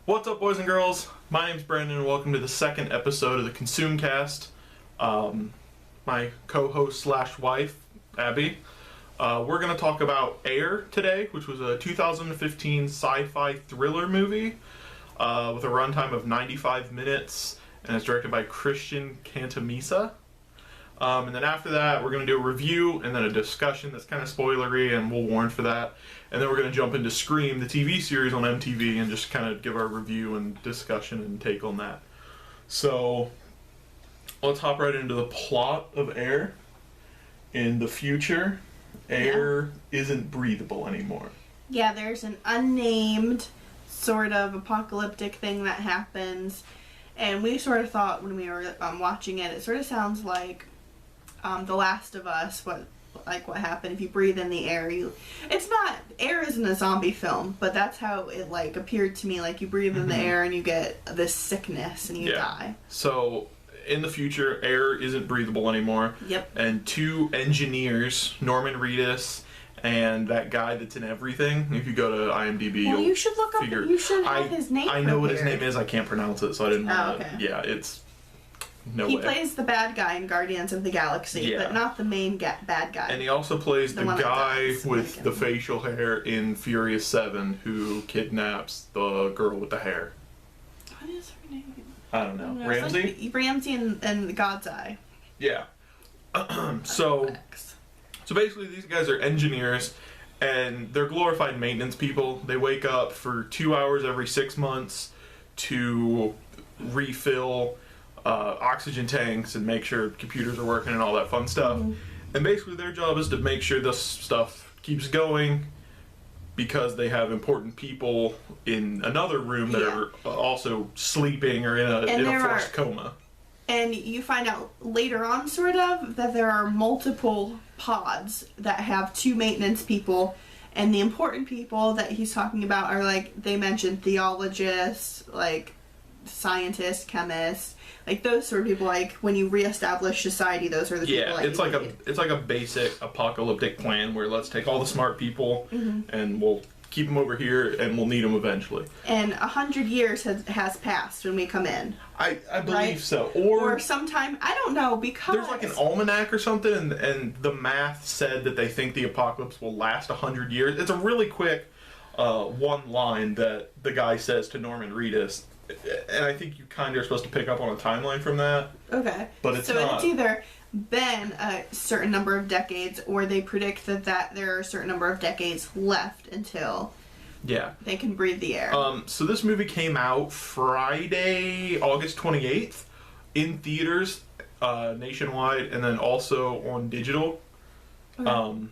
What's up, boys and girls? My name's Brandon, and welcome to the second episode of the ConsumeCast. My co-host slash wife, Abby. We're going to talk about Air today, which was a 2015 sci-fi thriller movie with a runtime of 95 minutes, and it's directed by Christian Cantamisa. And then after that, we're going to do a review and then a discussion that's kind of spoilery, and we'll warn for that. And then we're going to jump into Scream, the TV series on MTV, and just kind of give our review and discussion and take on that. So, let's hop right into the plot of Air. In the future, air isn't breathable anymore. Yeah, there's an unnamed sort of apocalyptic thing that happens. And we sort of thought when we were watching it, it sort of sounds like The Last of Us, what happened if you breathe in the air. Air isn't a zombie film, but that's how it appeared to me. Like, you breathe in the air and you get this sickness and you die. So in the future, air isn't breathable anymore. Yep. And two engineers, Norman Reedus and that guy that's in everything. If you go to IMDb, well, you'll you should look up. You should have his name. I know what his name is. I can't pronounce it, so I didn't want to. Okay. Yeah, it's no He way. plays the bad guy in Guardians of the Galaxy, but not the main bad guy. And he also plays the guy with the facial hair in Furious 7 who kidnaps the girl with the hair. What is her name? I don't know. Ramsey? Like Ramsey and God's Eye. Yeah. So basically these guys are engineers, and they're glorified maintenance people. They wake up for 2 hours every 6 months to refill oxygen tanks and make sure computers are working and all that fun stuff. And basically their job is to make sure this stuff keeps going, because they have important people in another room that are also sleeping or in a forced coma. And you find out later on, sort of, that there are multiple pods that have two maintenance people, and the important people that he's talking about are, they mentioned theologists, scientists, chemists, those sort of people. When you reestablish society, those are the people. Yeah, it's like a basic apocalyptic plan where let's take all the smart people and we'll keep them over here and we'll need them eventually. And 100 years has passed when we come in. I believe so. Or sometime, I don't know, because there's an almanac or something, and the math said that they think the apocalypse will last 100 years. It's a really quick one line that the guy says to Norman Reedus. And I think you kind of are supposed to pick up on a timeline from that. Okay. But it's not. It's either been a certain number of decades, or they predict that there are a certain number of decades left until they can breathe the air. So this movie came out Friday, August 28th, in theaters nationwide, and then also on digital. Okay.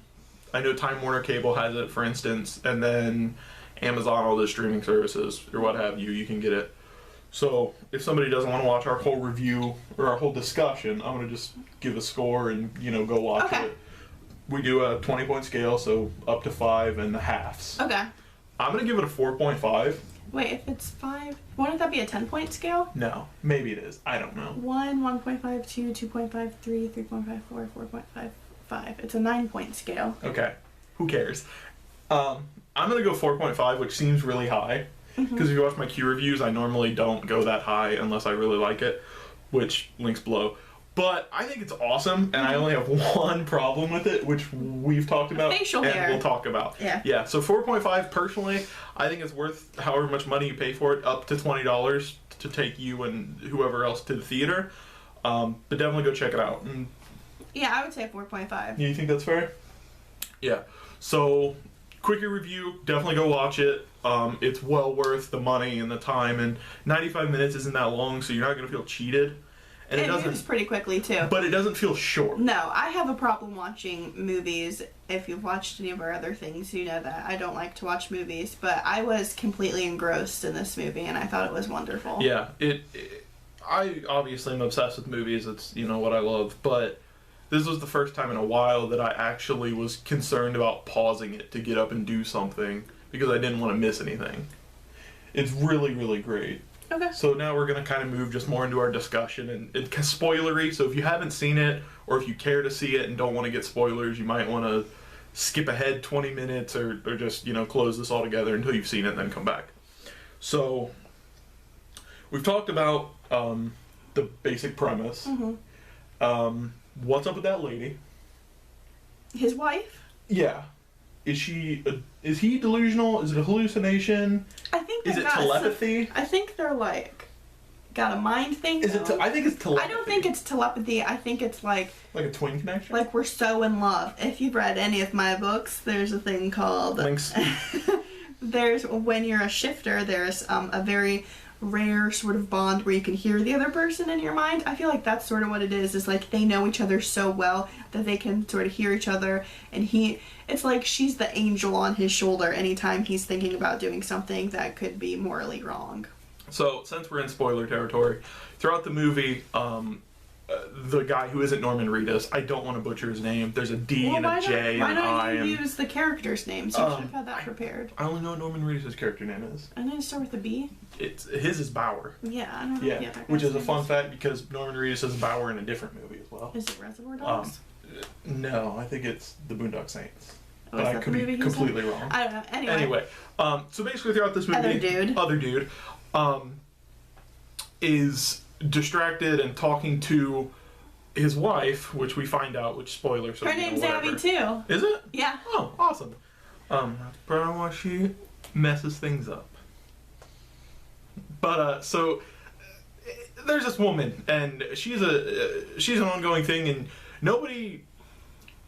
I know Time Warner Cable has it, for instance, and then Amazon, all the streaming services, or what have you, you can get it. So, if somebody doesn't want to watch our whole review or our whole discussion, I'm going to just give a score and, go watch it. We do a 20-point scale, so up to 5 and the halves. Okay. I'm going to give it a 4.5. Wait, if it's 5, wouldn't that be a 10-point scale? No, maybe it is. I don't know. 1, 1.5, 2, 2.5, 3, 3.5, 4, 4.5, 5. It's a 9-point scale. Okay. Who cares? I'm going to go 4.5, which seems really high. Because if you watch my Q reviews, I normally don't go that high unless I really like it, which links below. But I think it's awesome, and I only have one problem with it, which we've talked about facial hair. We'll talk about. Yeah. So 4.5, personally, I think it's worth however much money you pay for it, up to $20 to take you and whoever else to the theater. But definitely go check it out. And yeah, I would say 4.5. You think that's fair? Yeah. So, quickie review, definitely go watch it. It's well worth the money and the time, and 95 minutes isn't that long, so you're not going to feel cheated. And it moves pretty quickly, too. But it doesn't feel short. No, I have a problem watching movies. If you've watched any of our other things, you know that I don't like to watch movies, but I was completely engrossed in this movie, and I thought it was wonderful. Yeah, I obviously am obsessed with movies. It's, what I love, but this was the first time in a while that I actually was concerned about pausing it to get up and do something, because I didn't want to miss anything. It's really, really great. Okay. So now we're going to kind of move just more into our discussion, and it's spoilery, so if you haven't seen it, or if you care to see it and don't want to get spoilers, you might want to skip ahead 20 minutes or just, close this all together until you've seen it and then come back. So, we've talked about the basic premise. What's up with that lady? His wife? Yeah. Is he delusional? Is it a hallucination? I think is it telepathy? I think they're like got a mind thing. Is it? I think it's telepathy. I don't think it's telepathy. I think it's like a twin connection. Like we're so in love. If you've read any of my books, there's a thing called links. There's when you're a shifter. There's a very rare sort of bond where you can hear the other person in your mind. I feel like that's sort of what it is like they know each other so well that they can sort of hear each other, and it's like she's the angel on his shoulder anytime he's thinking about doing something that could be morally wrong. So since we're in spoiler territory, throughout the movie, the guy who isn't Norman Reedus, I don't want to butcher his name. There's a D and a J and an I. Why don't you use the character's names? You should have had that prepared. I only know what Norman Reedus' character name is. I know it start with a B. His is Bauer. Yeah, I don't know. Yeah, which is a fun fact because Norman Reedus is Bauer in a different movie as well. Is it Reservoir Dogs? No, I think it's The Boondock Saints. Oh, but I could be completely wrong. I don't know. Anyway, so basically throughout this movie, other dude, is distracted and talking to his wife, which we find out, which spoiler. So her name's Abby too. Is it? Yeah. Oh, awesome. That's probably why she messes things up. But so there's this woman, and she's an ongoing thing, and nobody.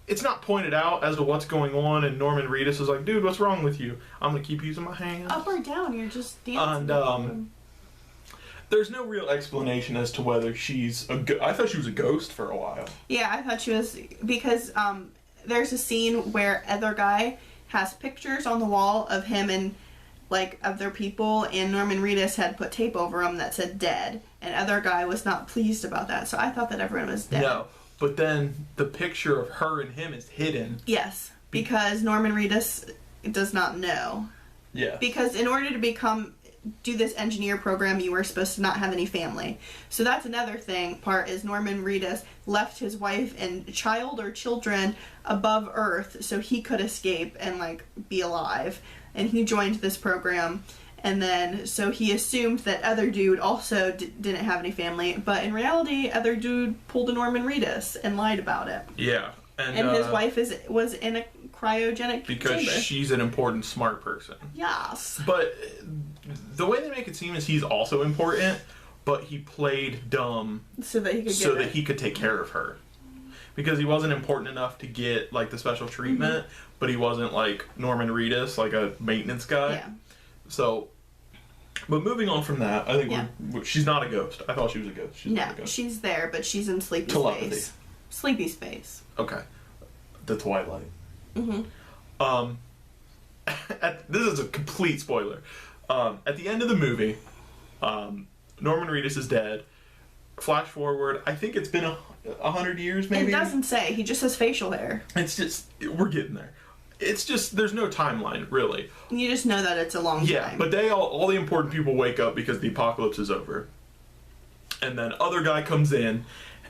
It's not pointed out as to what's going on, and Norman Reedus is like, "Dude, what's wrong with you? I'm gonna keep using my hands." Up or down? You're just dancing. And there's no real explanation as to whether she's I thought she was a ghost for a while. Yeah, I thought she was, because there's a scene where other guy has pictures on the wall of him and like other people, and Norman Reedus had put tape over him that said dead, and other guy was not pleased about that, so I thought that everyone was dead. No, but then the picture of her and him is hidden. Yes, because Norman Reedus does not know. Yeah. Because in order to do this engineer program, you were supposed to not have any family. So that's another part is Norman Reedus left his wife and child or children above Earth so he could escape and like be alive. And he joined this program, and then so he assumed that other dude also didn't have any family, but in reality other dude pulled a Norman Reedus and lied about it. Yeah. And his wife was in a cryogenic because chamber. She's an important smart person. Yes. But the way they make it seem is he's also important, but he played dumb so that he could take care of her. Because he wasn't important enough to get like the special treatment, but he wasn't like Norman Reedus, like a maintenance guy. Yeah. So, but moving on from that, I think she's not a ghost. I thought she was a ghost. She's not a ghost. She's there, but she's in sleepy Telepathy. space. Sleepy space. Okay. The Twilight. Mm-hmm. This is a complete spoiler. At the end of the movie, Norman Reedus is dead. Flash forward, I think it's been 100 years, maybe? It doesn't say. He just has facial hair. It's just, we're getting there. It's just, there's no timeline, really. You just know that it's a long time. Yeah, but all the important people wake up because the apocalypse is over. And then other guy comes in,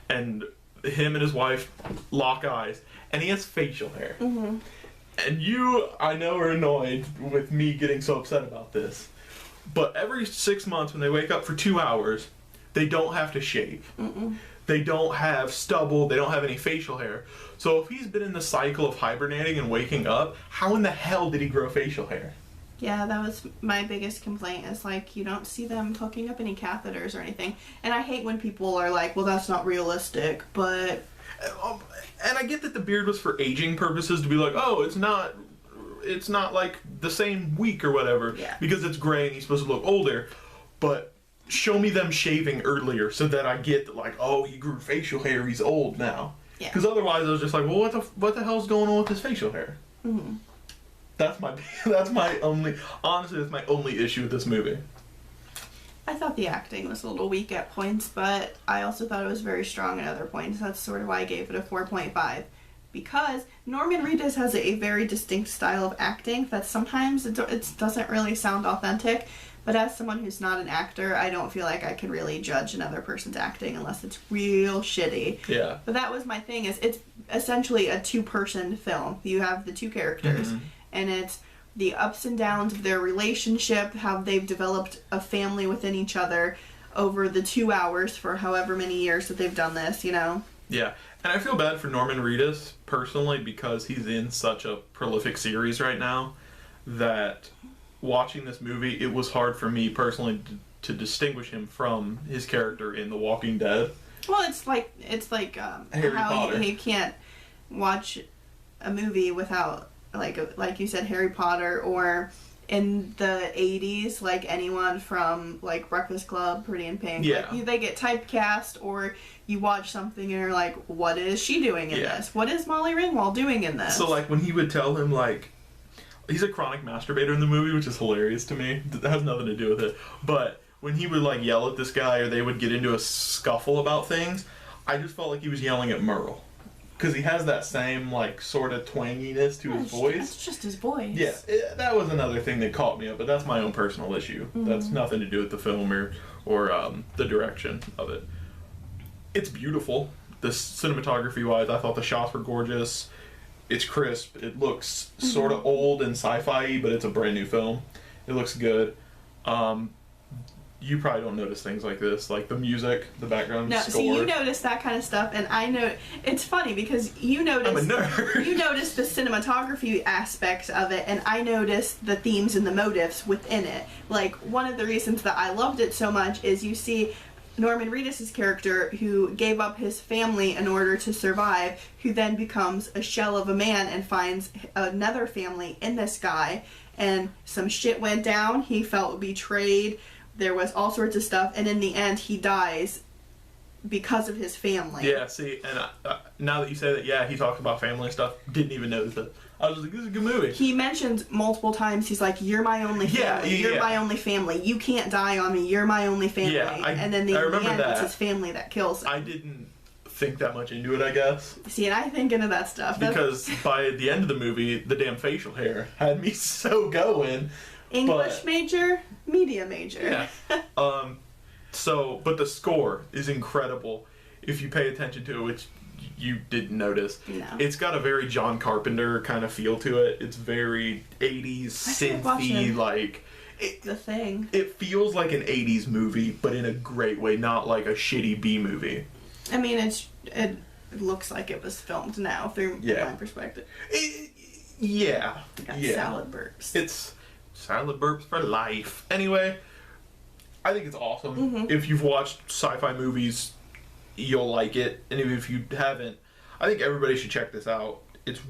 and him and his wife lock eyes, and he has facial hair. Mm-hmm. And you, I know, are annoyed with me getting so upset about this. But every 6 months when they wake up for 2 hours, they don't have to shave. Mm-mm. They don't have stubble. They don't have any facial hair. So if he's been in the cycle of hibernating and waking up, how in the hell did he grow facial hair? Yeah, that was my biggest complaint, is like you don't see them hooking up any catheters or anything. And I hate when people are like, well, that's not realistic, but... And I get that the beard was for aging purposes, to be like, oh, it's not like the same week or whatever, because it's gray and he's supposed to look older. But show me them shaving earlier so that I get that, like, oh, he grew facial hair, he's old now. Because otherwise I was just like, well, what the hell's going on with his facial hair? Mm-hmm. That's my only issue with this movie. I thought the acting was a little weak at points, but I also thought it was very strong at other points. That's sort of why I gave it a 4.5. Because Norman Reedus has a very distinct style of acting that sometimes it doesn't really sound authentic. But as someone who's not an actor, I don't feel like I can really judge another person's acting unless it's real shitty. Yeah. But that was my thing, is it's essentially a two-person film. You have the two characters, and it's the ups and downs of their relationship, how they've developed a family within each other, over the 2 hours for however many years that they've done this, you know? Yeah, and I feel bad for Norman Reedus personally because he's in such a prolific series right now that watching this movie, it was hard for me personally to distinguish him from his character in The Walking Dead. Well, it's like Harry how Potter. you can't watch a movie without like you said, Harry Potter, or in the 80s, like anyone from like Breakfast Club, Pretty in Pink. Yeah. Like, they get typecast, or you watch something and you're like, what is she doing in this? What is Molly Ringwald doing in this? So like when he would tell him like, he's a chronic masturbator in the movie, which is hilarious to me. That has nothing to do with it. But when he would like yell at this guy or they would get into a scuffle about things, I just felt like he was yelling at Merle. Because he has that same like sort of twanginess to his voice. That's just his voice. Yeah, that was another thing that caught me up, but that's my own personal issue. Mm-hmm. That's nothing to do with the film or the direction of it. It's beautiful. The cinematography wise, I thought the shots were gorgeous. It's crisp. It looks sort of old and sci-fi, but it's a brand new film. It looks good. You probably don't notice things like this, like the music, the background score. See, you notice that kind of stuff, and I know it's funny because you notice. I'm a nerd. You notice the cinematography aspects of it, and I noticed the themes and the motives within it. Like, one of the reasons that I loved it so much is you see Norman Reedus' character, who gave up his family in order to survive, who then becomes a shell of a man and finds another family in this guy, and some shit went down. He felt betrayed. There was all sorts of stuff, and in the end, he dies because of his family. Yeah, see, and now that you say that, yeah, he talks about family stuff. Didn't even notice it. I was like, this is a good movie. He mentions multiple times, he's like, you're my only family. You're my only family. You can't die on me. You're my only family. Yeah, and then in the end, that. it's his family that kills him. I didn't think that much into it, I guess. See, and I think into that stuff. Because by the end of the movie, the damn facial hair had me so going. English major, media major. Yeah. But the score is incredible if you pay attention to it, which you didn't notice. No. It's got a very John Carpenter kind of feel to it. It's very 80s synthy, like The Thing. It feels like an 80s movie, but in a great way, not like a shitty B movie. I mean, it looks like it was filmed now through my perspective. Yeah. Got salad burps. It's salad burps for life. Anyway, I think it's awesome. Mm-hmm. If you've watched sci-fi movies, you'll like it. And if you haven't, I think everybody should check this out. It's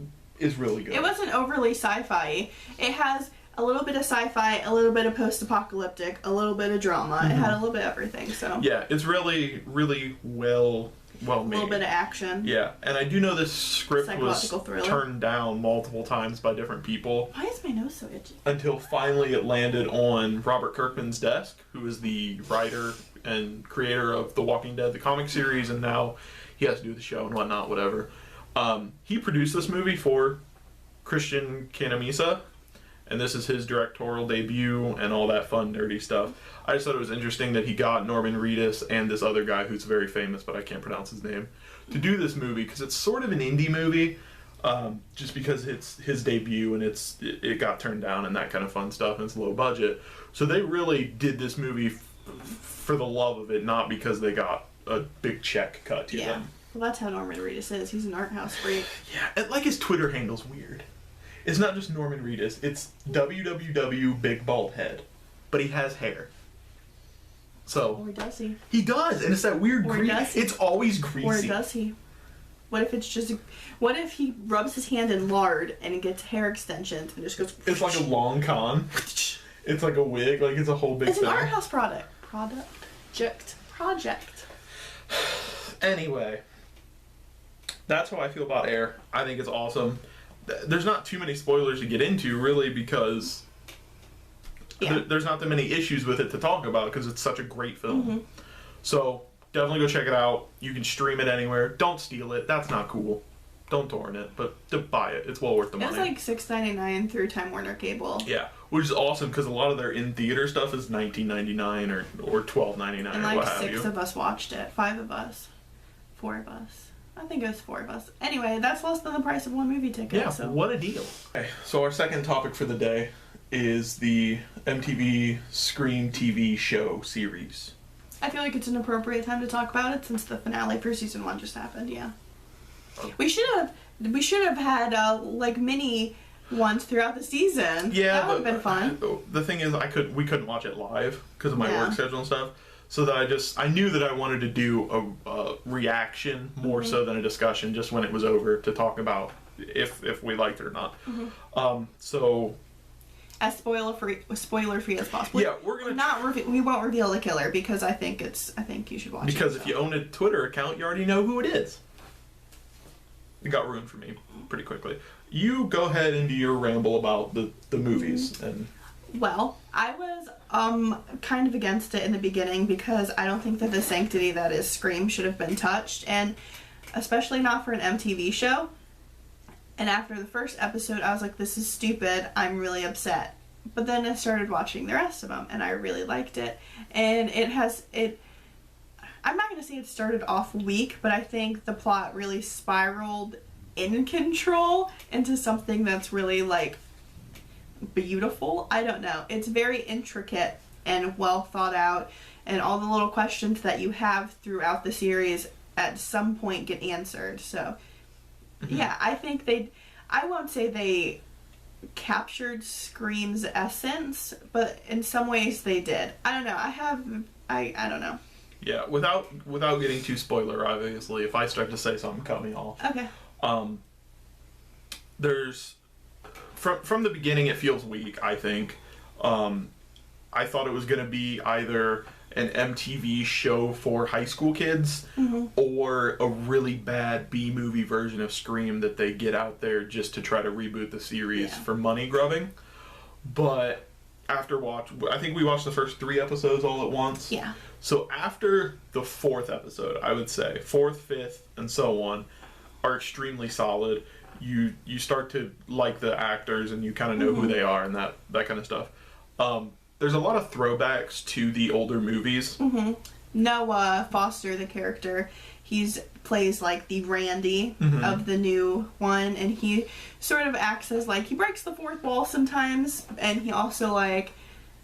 really good. It wasn't overly sci-fi. It has a little bit of sci-fi, a little bit of post-apocalyptic, a little bit of drama. Mm-hmm. It had a little bit of everything, so. Yeah, it's really, really well made. A little bit of action. Yeah, and I do know this script was Thriller. turned down multiple times by different people. Why is my nose so itchy? Until finally it landed on Robert Kirkman's desk, who is the writer and creator of The Walking Dead, the comic series, and now he has to do the show and whatnot, whatever. He produced this movie for Christian Canamisa, and this is his directorial debut and all that fun, nerdy stuff. I just thought it was interesting that he got Norman Reedus and this other guy who's very famous, but I can't pronounce his name, to do this movie, because it's sort of an indie movie, just because it's his debut and it got turned down and that kind of fun stuff, and it's low budget. So they really did this movie for the love of it, not because they got a big check cut to them. Well, that's how Norman Reedus is. He's an art house freak. Yeah, and like his Twitter handle's weird. It's not just Norman Reedus. It's www Big Bald Head, but he has hair. So. Or does he? He does, and it's that weird Or grease. does he? It's always greasy. Or does he? What if it's just? What if he rubs his hand in lard and it gets hair extensions and just goes? It's like a long con. It's like a wig. Like it's a whole big It's thing. an art house project. Anyway, that's how I feel about Air. I think it's awesome. There's not too many spoilers to get into, really, because there's not that many issues with it to talk about, because it's such a great film. Mm-hmm. So definitely go check it out. You can stream it anywhere. Don't steal it. That's not cool. Don't torrent it, but to buy it. It's well worth the money. It's like $6.99 through Time Warner Cable. Yeah, which is awesome, because a lot of their in-theater stuff is $19.99 or $12.99 And or like what have you. 6 of us watched it. 5 of us. 4 of us. I think it was 4 of us. Anyway, that's less than the price of one movie ticket. Yeah, so. what a deal. Okay, so our second topic for the day is the MTV Scream TV show series. I feel like it's an appropriate time to talk about it since the finale for season 1 just happened. Yeah. Oh. We should have had like mini ones throughout the season. Yeah, that would have been fun. The thing is, we couldn't watch it live because of my Yeah. work schedule and stuff. So that I knew that I wanted to do a reaction more so than a discussion, just when it was over, to talk about if we liked it or not. So as spoiler free as possible. yeah, we're gonna we won't reveal the killer because I think you should watch it. because if you own a Twitter account, you already know who it is. It got ruined for me pretty quickly. You go ahead and do your ramble about the movies and. Well, I was kind of against it in the beginning because I don't think that the sanctity that is Scream should have been touched, and especially not for an MTV show. And after the first episode, I was like, this is stupid, I'm really upset. But then I started watching the rest of them, and I really liked it. And I'm not going to say it started off weak, but I think the plot really spiraled in control into something that's really, like, beautiful. I don't know. It's very intricate and well thought out, and all the little questions that you have throughout the series at some point get answered. So, yeah, I think I won't say they captured Scream's essence, but in some ways they did. I don't know. I don't know. Yeah, without getting too spoiler, obviously, if I start to say something, cut me off. Okay. There's from the beginning, it feels weak, I think. I thought it was going to be either an MTV show for high school kids or a really bad B-movie version of Scream that they get out there just to try to reboot the series for money grubbing. But I think we watched the first 3 episodes all at once. Yeah. So after the 4th episode, I would say 4th, 5th, and so on are extremely solid. You start to like the actors and you kind of know who they are and that kind of stuff. There's a lot of throwbacks to the older movies. Noah Foster, the character, plays like the Randy of the new one, and he sort of acts as like he breaks the fourth wall sometimes, and he also like,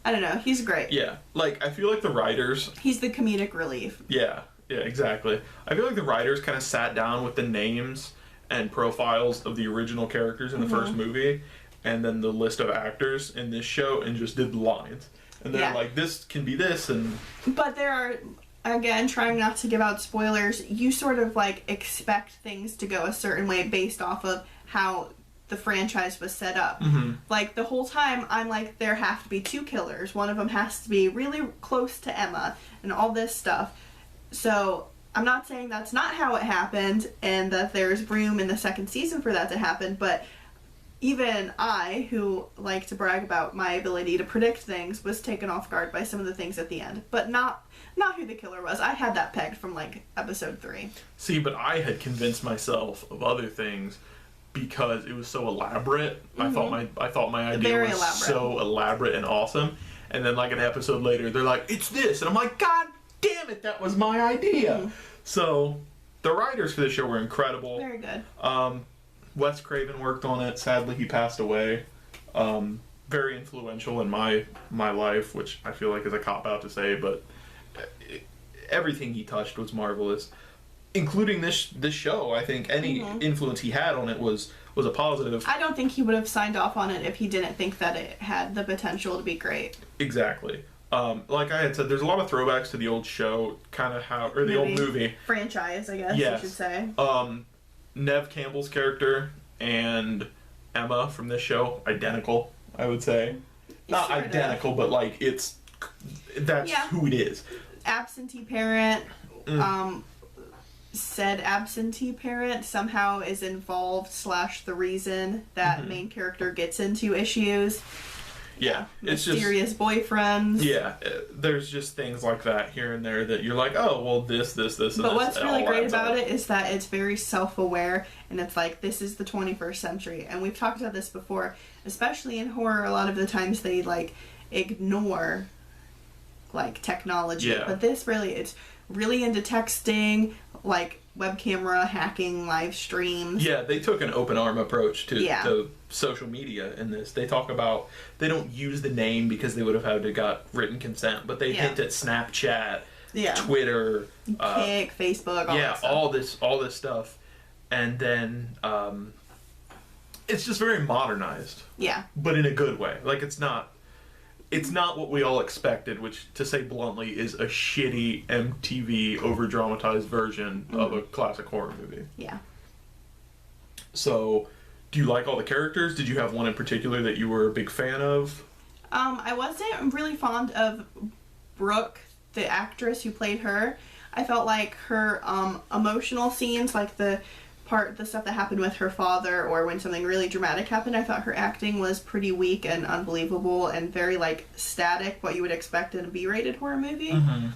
I don't know, he's great. Yeah, like I feel like the writers. He's the comedic relief. Yeah, exactly. I feel like the writers kind of sat down with the names and profiles of the original characters in the first movie, and then the list of actors in this show, and just did the lines. And they're like, this can be this, and... But there are, again, trying not to give out spoilers, you sort of, like, expect things to go a certain way based off of how the franchise was set up. Like, the whole time, I'm like, there have to be 2 killers. One of them has to be really close to Emma, and all this stuff. So... I'm not saying that's not how it happened and that there's room in the second season for that to happen, but even I, who like to brag about my ability to predict things, was taken off guard by some of the things at the end. But not who the killer was. I had that pegged from like episode 3. See, but I had convinced myself of other things because it was so elaborate. I thought my idea was so elaborate and awesome. And then like an episode later, they're like, it's this. And I'm like, God damn it, that was my idea. So the writers for the show were incredible. Very good. Wes Craven worked on it. Sadly, he passed away. Very influential in my life, which I feel like is a cop-out to say, but everything he touched was marvelous, including this show. I think any influence he had on it was a positive. I don't think he would have signed off on it if he didn't think that it had the potential to be great. Exactly. Like I had said, there's a lot of throwbacks to the old show, the old movie. Franchise, I guess you should say. Nev Campbell's character and Emma from this show, identical, I would say. Not identical, but like that's who it is. Absentee parent, said absentee parent somehow is involved / the reason that main character gets into issues. Yeah, it's mysterious boyfriends. Yeah, there's just things like that here and there that you're like, oh, well, this, and this. But what's really great about it is that it's very self-aware, and it's like, this is the 21st century. And we've talked about this before, especially in horror, a lot of the times they, like, ignore, like, technology. Yeah. But this really, it's really into texting, like, web camera, hacking, live streams. Yeah, they took an open arm approach to social media in this. They talk about, they don't use the name because they would have had to got written consent, but they hint at Snapchat Twitter, Kick, Facebook, all this stuff, and then it's just very modernized. Yeah. But in a good way. Like it's not what we all expected, which, to say bluntly, is a shitty MTV over-dramatized version of a classic horror movie. Yeah. So, do you like all the characters? Did you have one in particular that you were a big fan of? I wasn't really fond of Brooke, the actress who played her. I felt like her emotional scenes, like the stuff that happened with her father, or when something really dramatic happened, I thought her acting was pretty weak and unbelievable and very like static, what you would expect in a B-rated horror movie. Mm-hmm.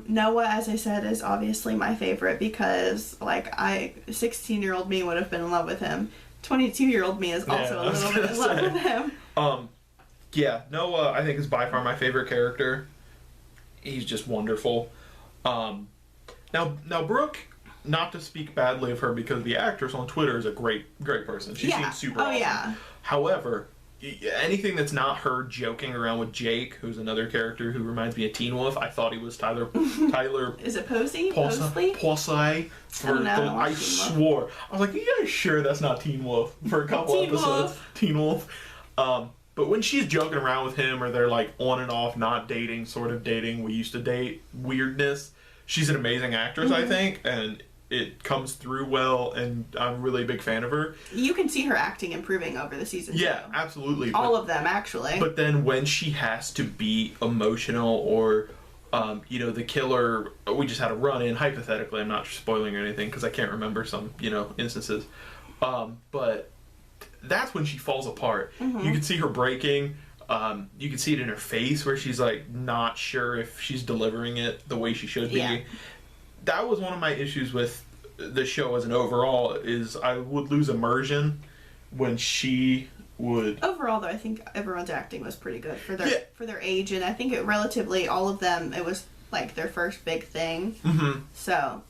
Noah, as I said, is obviously my favorite because 16-year-old me would have been in love with him. 22-year-old me is also a little bit in love with him. Yeah, Noah I think is by far my favorite character. He's just wonderful. Now Brooke, not to speak badly of her, because the actress on Twitter is a great person. She seems super awesome. Yeah. However, anything that's not her joking around with Jake, who's another character who reminds me of Teen Wolf, I thought he was Tyler. Is it Posey? Posey? I swore. I was like, yeah, sure, that's not Teen Wolf for a couple episodes. Teen Wolf. But when she's joking around with him, or they're like on and off, not dating, sort of dating, we used to date weirdness, she's an amazing actress, I think, and it comes through well, and I'm really a big fan of her. You can see her acting improving over the season. Yeah, too. Absolutely. All of them, actually. But then when she has to be emotional, or, the killer, we just had a run-in, hypothetically, I'm not spoiling or anything, because I can't remember some, instances. But that's when she falls apart. Mm-hmm. You can see her breaking. You can see it in her face, where she's, not sure if she's delivering it the way she should be. Yeah. That was one of my issues with the show as an overall, is I would lose immersion when she would... Overall, though, I think everyone's acting was pretty good for their age, and I think relatively all of them, it was, their first big thing. Mm-hmm. So...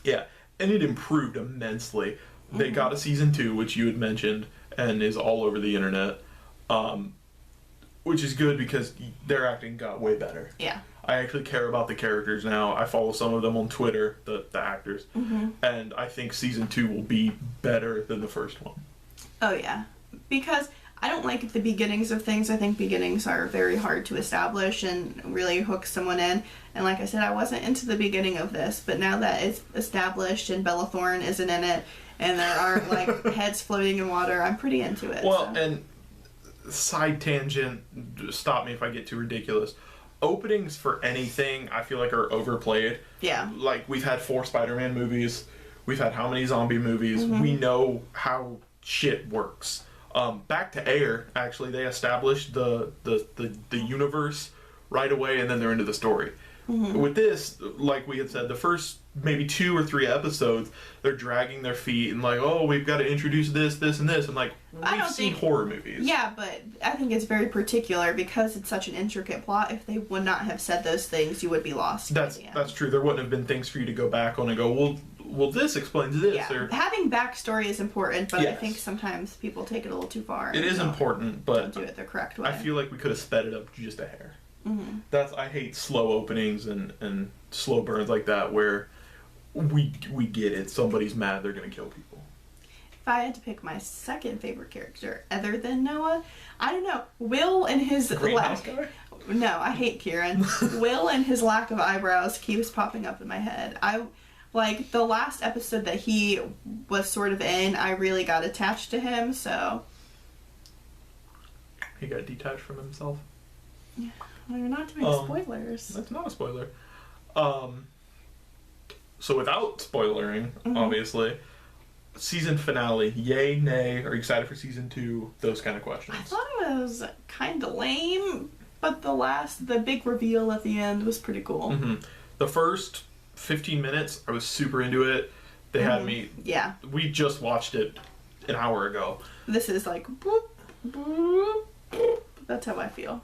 Yeah, and it improved immensely. Mm-hmm. They got a season 2, which you had mentioned, and is all over the internet, which is good because their acting got way better. Yeah. I actually care about the characters now. I follow some of them on Twitter, the actors, and I think season 2 will be better than the first one. Oh, yeah. Because I don't like the beginnings of things. I think beginnings are very hard to establish and really hook someone in. And like I said, I wasn't into the beginning of this, but now that it's established and Bella Thorne isn't in it, and there aren't, heads floating in water, I'm pretty into it. Well, and side tangent, stop me if I get too ridiculous. Openings for anything, I feel like, are overplayed. Yeah. We've had 4 Spider-Man movies. We've had how many zombie movies? Mm-hmm. We know how shit works. Back to Air, actually, they established the universe right away, and then they're into the story. Mm-hmm. With this, like we had said, the first maybe 2 or 3 episodes, they're dragging their feet and we've got to introduce this, and this, and we've seen horror movies. Yeah, but I think it's very particular because it's such an intricate plot. If they would not have said those things, you would be lost. That's true. There wouldn't have been things for you to go back on and go, well, this explains this. Yeah. Or having backstory is important, but yes. I think sometimes people take it a little too far. It is important, but don't do it the correct way. I feel like we could have sped it up just a hair. Mm-hmm. I hate slow openings and slow burns like that where we get it. Somebody's mad, they're gonna kill people. If I had to pick my second favorite character other than Noah, I don't know. Will and his greenhouse guy? No, I hate Kieran. Will and his lack of eyebrows keeps popping up in my head. The last episode that he was sort of in, I really got attached to him, so... He got detached from himself? Yeah. Well, you're not doing spoilers. That's not a spoiler. So without spoilering, obviously, season finale, yay, nay, are you excited for season 2? Those kind of questions. I thought it was kind of lame, but the big reveal at the end was pretty cool. Mm-hmm. The first 15 minutes, I was super into it. They had me... Yeah. We just watched it an hour ago. This is boop, boop, boop. That's how I feel.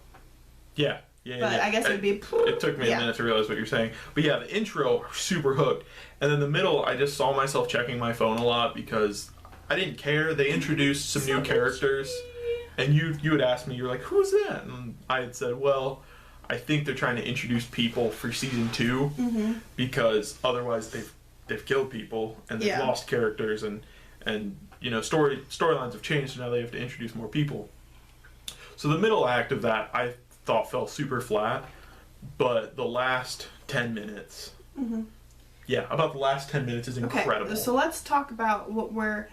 Yeah. Yeah, but I guess it would be... It took me a minute to realize what you're saying. But yeah, the intro, super hooked. And then the middle, I just saw myself checking my phone a lot because I didn't care. They introduced some new characters. And you had asked me, you're like, who's that? And I had said, well, I think they're trying to introduce people for season 2 because otherwise they've killed people and they've lost characters and you know storylines have changed, so now they have to introduce more people. So the middle act of that I thought fell super flat, but the last 10 minutes, about the last 10 minutes is incredible. Okay, so let's talk about what we're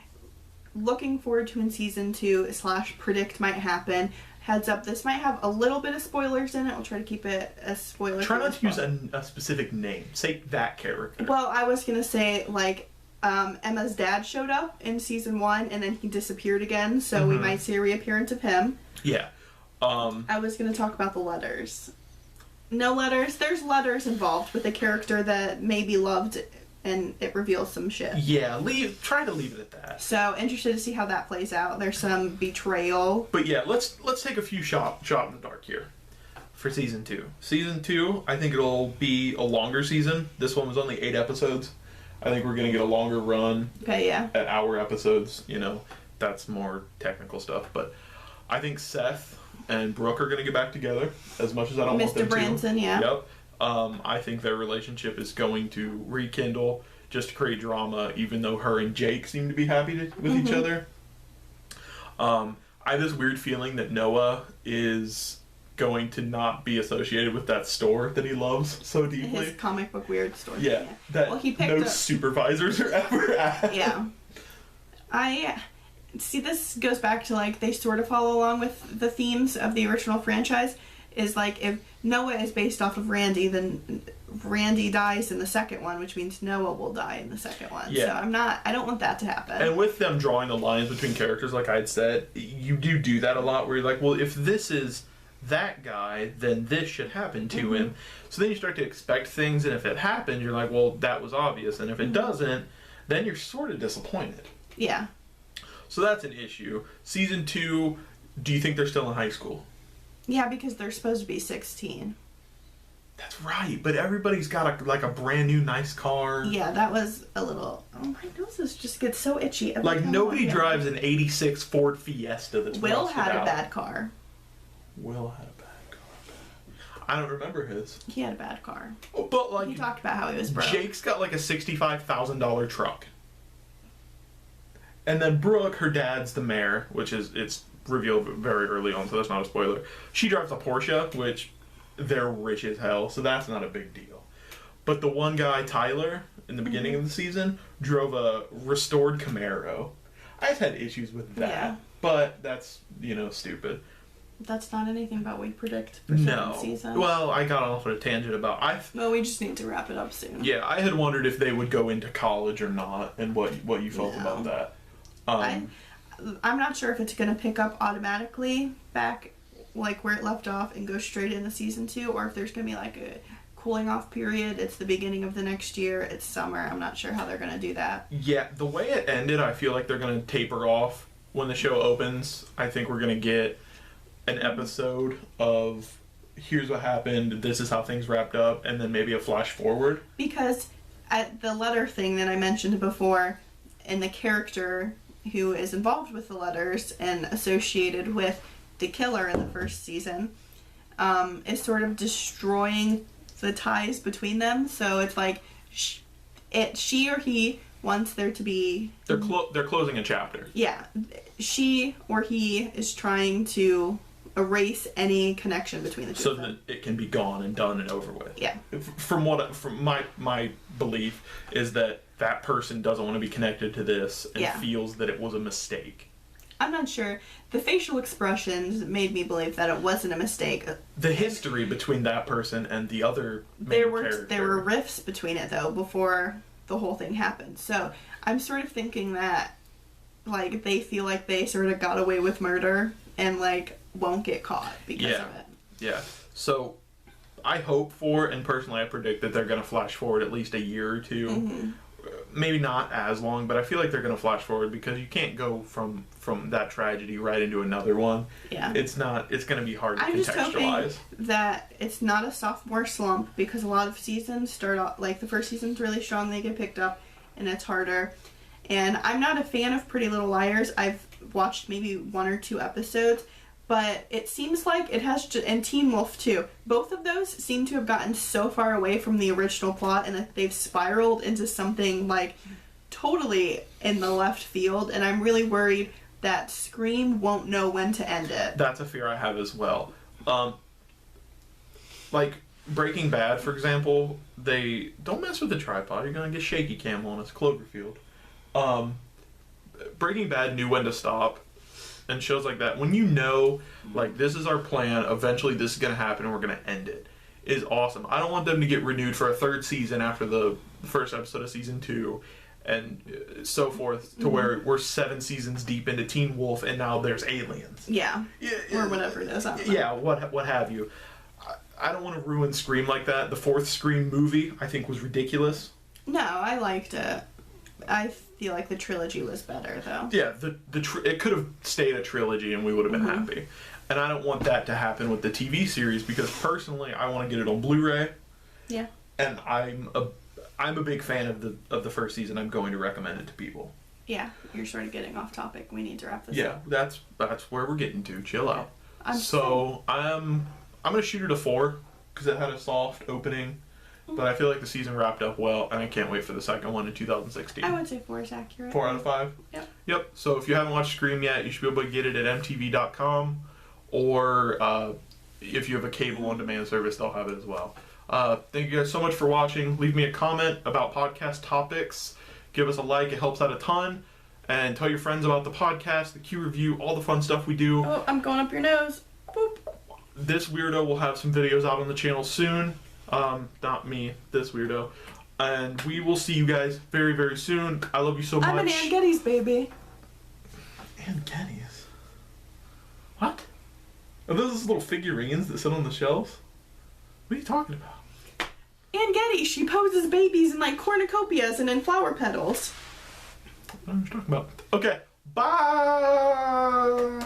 looking forward to in season 2 / predict might happen. Heads up, this might have a little bit of spoilers in it. We'll try to keep it as spoiler. Try not to use a specific name. Say that character. Well, I was gonna say like Emma's dad showed up in season 1 and then he disappeared again, so we might see a reappearance of him. Yeah. I was gonna talk about the letters. No letters. There's letters involved with a character that may be loved, and it reveals some shit. Yeah, try to leave it at that. So interested to see how that plays out. There's some betrayal. But yeah, let's take a few shot in the dark here for season 2. Season 2, I think it'll be a longer season. This one was only 8 episodes. I think we're gonna get a longer run. Okay, yeah. At hour episodes, you know, that's more technical stuff. But I think Seth and Brooke are gonna get back together. As much as I don't want them Mr. Branson, yeah. Yep. I think their relationship is going to rekindle just to create drama, even though her and Jake seem to be happy with each other. I have this weird feeling that Noah is going to not be associated with that store that he loves so deeply. His comic book weird store. Yeah. That well, he picked no up... supervisors are ever at. Yeah. I see, this goes back to like they sort of follow along with the themes of the original franchise. Is like if Noah is based off of Randy, then Randy dies in the second one, which means Noah will die in the second one. Yeah. So I don't want that to happen. And with them drawing the lines between characters, like I'd said, you do that a lot where you're like, well, if this is that guy, then this should happen to him. So then you start to expect things, and if it happens, you're like, well, that was obvious. And if it doesn't, then you're sort of disappointed. Yeah. So that's an issue. Season 2, do you think they're still in high school? Yeah, because they're supposed to be 16. That's right, but everybody's got a brand new nice car. Yeah, that was a little... Oh, my noses just get so itchy. Like, nobody drives an 86 Ford Fiesta that's Will rusted had out. a bad car. Will had a bad car. I don't remember his. He had a bad car. Oh, but, like... He talked about how he was broke. Jake's got, like, a $65,000 truck. And then Brooke, her dad's the mayor, which is... It's revealed very early on, so that's not a spoiler. She drives a Porsche, which they're rich as hell, so that's not a big deal. But the one guy, Tyler, in the beginning of the season, drove a restored Camaro. I've had issues with that, but that's, stupid. That's not anything about what we predict for second season. Well, I got off on a tangent about... Well, we just need to wrap it up soon. Yeah, I had wondered if they would go into college or not, and what you felt about that. I'm not sure if it's going to pick up automatically back like where it left off and go straight into season 2, or if there's going to be like a cooling off period. It's the beginning of the next year. It's summer. I'm not sure how they're going to do that. Yeah, the way it ended, I feel like they're going to taper off when the show opens. I think we're going to get an episode of here's what happened, this is how things wrapped up, and then maybe a flash forward. Because at the letter thing that I mentioned before, and the character who is involved with the letters and associated with the killer in the first season, is sort of destroying the ties between them. So it's like she or he wants there to be... They're closing a chapter. Yeah. She or he is trying to erase any connection between the two of them. So that it can be gone and done and over with. Yeah. From my belief is that person doesn't want to be connected to this and feels that it was a mistake. I'm not sure. The facial expressions made me believe that it wasn't a mistake. The history between that person and the other main character. There were rifts between it, though, before the whole thing happened. So I'm sort of thinking that, like, they feel like they sort of got away with murder and, like, won't get caught because of it. Yeah. So I hope for, and personally I predict that they're going to flash forward at least a year or two. Mm-hmm. Maybe not as long, but I feel like they're going to flash forward because you can't go from that tragedy right into another one. Yeah. It's going to be hard to contextualize. I'm just hoping that it's not a sophomore slump, because a lot of seasons start off, like the first season's really strong, they get picked up, and it's harder. And I'm not a fan of Pretty Little Liars. I've watched maybe 1 or 2 episodes, but it seems like it has, and Teen Wolf too, both of those seem to have gotten so far away from the original plot and that they've spiraled into something like totally in the left field, and I'm really worried that Scream won't know when to end it. That's a fear I have as well. Like Breaking Bad, for example, they don't mess with the tripod. You're gonna get shaky cam on us, Cloverfield. Breaking Bad knew when to stop, and shows like that, when you know, like, this is our plan, eventually this is gonna happen and we're gonna end it, is awesome. I don't want them to get renewed for a third season after the first episode of season 2, and so forth, to where we're 7 seasons deep into Teen Wolf and now there's aliens. Yeah. Or whatever it is. I don't know. Yeah, what have you. I don't want to ruin Scream like that. The 4th Scream movie, I think, was ridiculous. No, I liked it. I feel like the trilogy was better, though. Yeah, it could have stayed a trilogy and we would have been happy. And I don't want that to happen with the TV series, because personally, I want to get it on Blu-ray. Yeah. And I'm a big fan of the first season. I'm going to recommend it to people. Yeah, you're sort of getting off topic. We need to wrap this up. Yeah, that's where we're getting to. Chill out. I'm gonna shoot it a 4 because it had a soft opening, but I feel like the season wrapped up well, and I can't wait for the second one in 2016. I would say 4 is accurate. 4 out of 5. Yep. So if you haven't watched Scream yet, you should be able to get it at mtv.com, or if you have a cable on demand service, they'll have it as well. Thank you guys so much for watching. Leave me a comment about podcast topics. Give us a like. It helps out a ton. And tell your friends about the podcast, the Q review, all the fun stuff we do. Oh, I'm going up your nose. Boop. This weirdo will have some videos out on the channel soon. Not me, this weirdo. And we will see you guys very, very soon. I love you so much. I'm an Ann Geddes baby. Ann Geddes? What? Are those little figurines that sit on the shelves? What are you talking about? Ann Geddes, she poses babies in like cornucopias and in flower petals. I don't know what you're talking about. Okay, bye!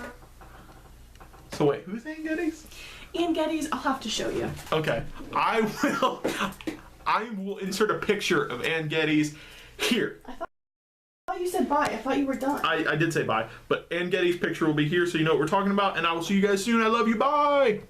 So wait, who's Ann Geddes? Ann Geddes, I'll have to show you. Okay, I will insert a picture of Ann Geddes here. I thought you said bye. I thought you were done. I did say bye, but Ann Geddes' picture will be here so you know what we're talking about, and I will see you guys soon. I love you. Bye!